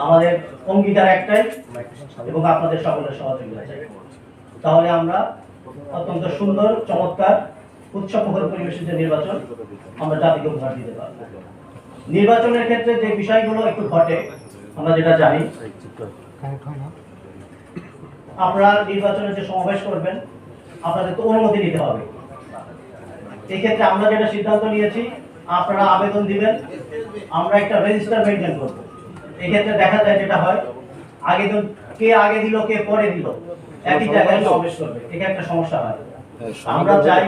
আমাদের অঙ্গীকার একটাই এবং আপনাদের সকলের সহযোগিতা চাই। তাহলে আমরা অত্যন্ত সুন্দর চমৎকার উৎসবমুখর পরিবেশিত নির্বাচন আমরা জাতিকে উপহার দিতে পারব। নির্বাচনের ক্ষেত্রে যে বিষয়গুলো একটু ঘটে আমরা যেটা জানি, আপনারা নির্বাচনে যে সমাবেশ করবেন আপনাদের তো অনুমতি নিতে হবে। এই ক্ষেত্রে আমরা যেটা সিদ্ধান্ত নিয়েছি, আপনারা আবেদন দিবেন, আমরা একটা রেজিস্টার মেনটেন করব। এই ক্ষেত্রে দেখা যায় যেটা হয়, কে আগে দিল কে পরে দিল একই জায়গায় সমাবেশ করবে, এটা একটা সমস্যা হয়। আমরা চাই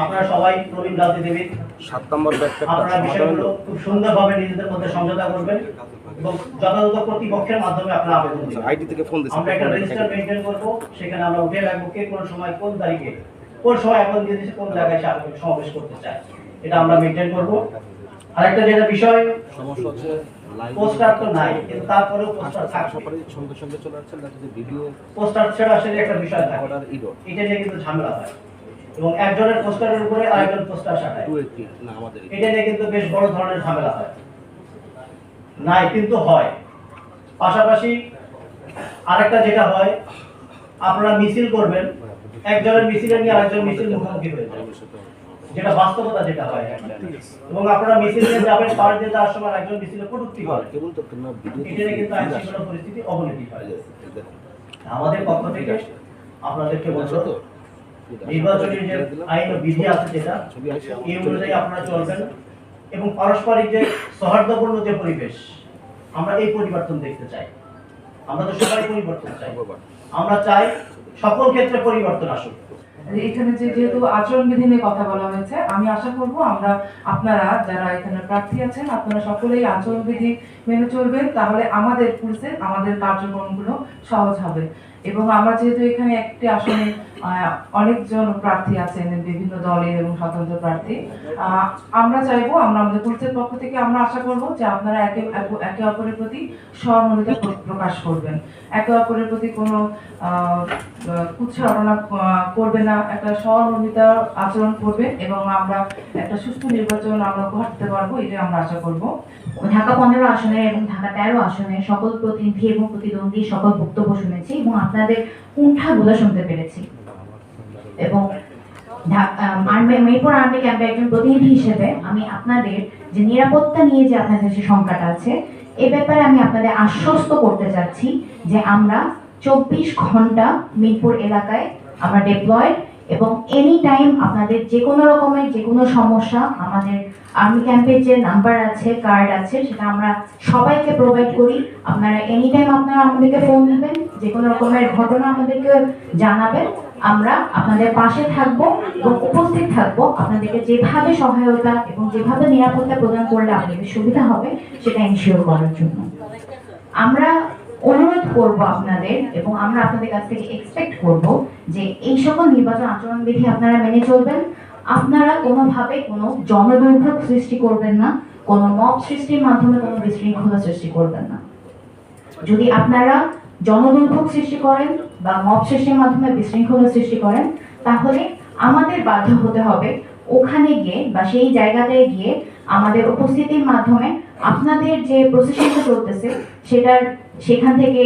আপনারা সবাই প্রবীণ রাজনীতিবিদ, 7 নম্বর আপনারা বিষয়গুলো খুব সুন্দরভাবে নিজেদের মধ্যে সমঝোতা করবেন এবং যথাযথ কর্তৃপক্ষের মাধ্যমে আপনারা আবেদন দিবেন। আইডি থেকে ফোন দিচ্ছি, আমরা একটা রেজিস্টার মেইনটেইন করব, সেখানে আমরা উঠে রাখবো কে কোন সময় কোন তারিখে কোন সময় আবেদন দিয়ে দিয়েছে, কোন জায়গায় সমাবেশ করতে চায়, এটা আমরা মেইনটেইন করব। আরেকটা যেটা বিষয় সমস্যা হচ্ছে পোস্টার তো নাই, কিন্তু তারপরেও পোস্টার থাকবে, সঙ্গে সঙ্গে চলে আসছে না, যদি ভিডিও পোস্টার ছাড়া আসলে একটা বিষয় থাকে, এটা নিয়ে কিন্তু ঝামেলা হয় এবং একজনের পোস্টারের উপরে আরেকজন পোস্টার সাটায়, না আমাদের এটা নিয়ে কিন্তু বেশ বড় ধরনের ঝামেলা হয়, নাই কিন্তু হয়। পাশাপাশি আরেকটা যেটা হয়, আপনারা মিছিল করবেন, একজনের মিছিলে নিয়ে আরেকজন মিছিল মুখোমুখি হয়ে যায়, যেটা বাস্তবতা যেটা হয়, এবং আপনারা মিছিল নিয়ে যাবেন, পার দিয়ে যাওয়ার সময় একজন মিছিলে কটূক্তি করে, এটা কিন্তু আইন শৃঙ্খলা পরিস্থিতি অবনতি হয়। আমাদের পক্ষ থেকে আপনাদেরকে বলবো, নির্বাচনী যে আইন ও বিধি আছে যেটা, এই অনুযায়ী আপনারা চলবেন এবং পারস্পরিক যে সৌহার্দ্যপূর্ণ যে পরিবেশ, আমরা এই পরিবর্তন দেখতে চাই। আমরা তো সবাই পরিবর্তন চাই, আমরা চাই সকল ক্ষেত্রে পরিবর্তন আসুক। এখানে যেহেতু আচরণবিধি নিয়ে কথা বলা হয়েছে, আমি আশা করব আপনারা যারা এখানে প্রার্থী আছেন আপনারা সকলেই আচরণবিধি মেনে চলবেন, তাহলে আমাদের পুলিশের আমাদের কার্যক্রমগুলো সহজ হবে। এবং আমরা যেহেতু এখানে একটি আসনে অনেকজন প্রার্থী আছেন বিভিন্ন দলের এবং স্বতন্ত্র প্রার্থী, আমরা চাইবো, আমরা আমাদের পুলিশের পক্ষ থেকে আমরা আশা করব যে আপনারা একে অপরের প্রতি সহমর্মিতা প্রকাশ করবেন, একে অপরের প্রতি কোনো কুৎসা করবে না, একটা সহমর্মিতা আচরণ করবেন এবং আমরা একটা সুষ্ঠু নির্বাচন আমরা উপহার দিতে পারবো, এটা আমরা আশা করব। ঢাকা 15 আসনে এবং ঢাকা 13 আসনে সকল প্রতিনিধি এবং প্রতিদ্বন্দ্বী সকল বক্তব্য শুনেছি এবং আপনাদের কুণ্ঠাগুলো শুনতে পেরেছি। এবং মিরপুর আর্মি ক্যাম্পে একজন প্রতিনিধি হিসেবে আমি আপনাদের যে নিরাপত্তা নিয়ে যে আপনাদের যে শঙ্কাটা আছে, এ ব্যাপারে আমি আপনাদের আশ্বস্ত করতে চাচ্ছি যে আমরা 24 ঘন্টা মিরপুর এলাকায় আমরা ডিপ্লয়েড এবং এনি টাইম আপনাদের যে কোনো রকমের যে কোনো সমস্যা আমাদের আর্মি ক্যাম্পের যে নাম্বার আছে, কার্ড আছে, সেটা আমরা সবাইকে প্রোভাইড করি। আপনারা এনি টাইম আপনারা আমাদেরকে ফোন দিবেন, যে কোনো রকমের ঘটনা আমাদেরকে জানাবেন, আমরা আপনাদের পাশে থাকব এবং উপস্থিত থাকব। আপনাদেরকে যেভাবে সহায়তা এবং যেভাবে নিরাপত্তা প্রদান করলে আপনাদের সুবিধা হবে সেটা এনশিওর করার জন্য আমরা অনুরোধ করব আপনাদের, এবং আমরা আপনাদের কাছ থেকে এক্সপেক্ট করব যে এই সকল নির্বাচন আচরণবিধি আপনারা মেনে চলবেন। আপনারা কোনোভাবে কোনো জনদুর্ভোগ সৃষ্টি করবেন না, কোনো মব সৃষ্টির মাধ্যমে কোনো বিশৃঙ্খলা সৃষ্টি করবেন না। যদি আপনারা জনদুর্ভোগ সৃষ্টি করেন বা মব সৃষ্টির মাধ্যমে বিশৃঙ্খলা সৃষ্টি করেন, তাহলে আমাদের বাধ্য হতে হবে ওখানে গিয়ে বা সেই জায়গাটায় গিয়ে আমাদের উপস্থিতির মাধ্যমে আপনাদের যে প্রসেসিংটা চলতেছে সেখান থেকে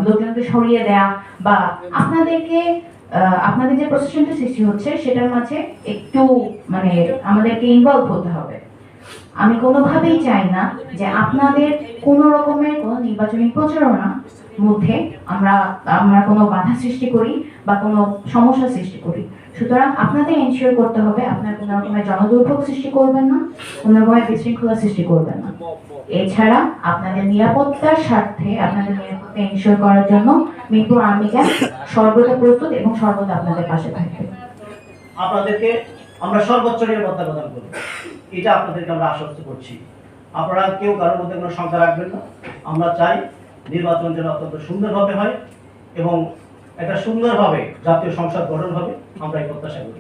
লোকজনকে সরিয়ে দেয়া বা আপনাদের যে প্রসেসিংটা সৃষ্টি হচ্ছে সেটার মাঝে একটু আমাদেরকে ইনভলভ হতে হবে। আমি কোনোভাবেই চাই না যে আপনাদের কোনো রকমের কোনো নির্বাচনী প্রচারণার মধ্যে আমরা কোনো বাধা সৃষ্টি করি বা কোনো সমস্যা সৃষ্টি করি। সুতরাং আপনাদের এনশিওর করতে হবে আপনারা কোনো রকমের জনদুর্ভোগ সৃষ্টি করবেন না, কোনো রকমের বিশৃঙ্খলা সৃষ্টি করবেন না। এছাড়া আপনাদের নিরাপত্তার স্বার্থে আপনাদের নিরাপত্তা এনশিওর করার জন্য মিরপুর আর্মি ক্যাম্প সর্বদা প্রস্তুত এবং সর্বদা আপনাদের পাশে থাকবে। আপনাদেরকে আমরা সর্বোচ্চ নিরাপত্তা প্রদান করব, এটা আপনাদেরকে আমরা আশ্বস্ত করছি। আপনারা কেউ কারোর মধ্যে কোনো শঙ্কা রাখবেন না। আমরা চাই নির্বাচন যেন অত্যন্ত সুন্দরভাবে হয় এবং একটা সুন্দরভাবে জাতীয় সংসদ গঠন হবে, আমরা এই প্রত্যাশা করি।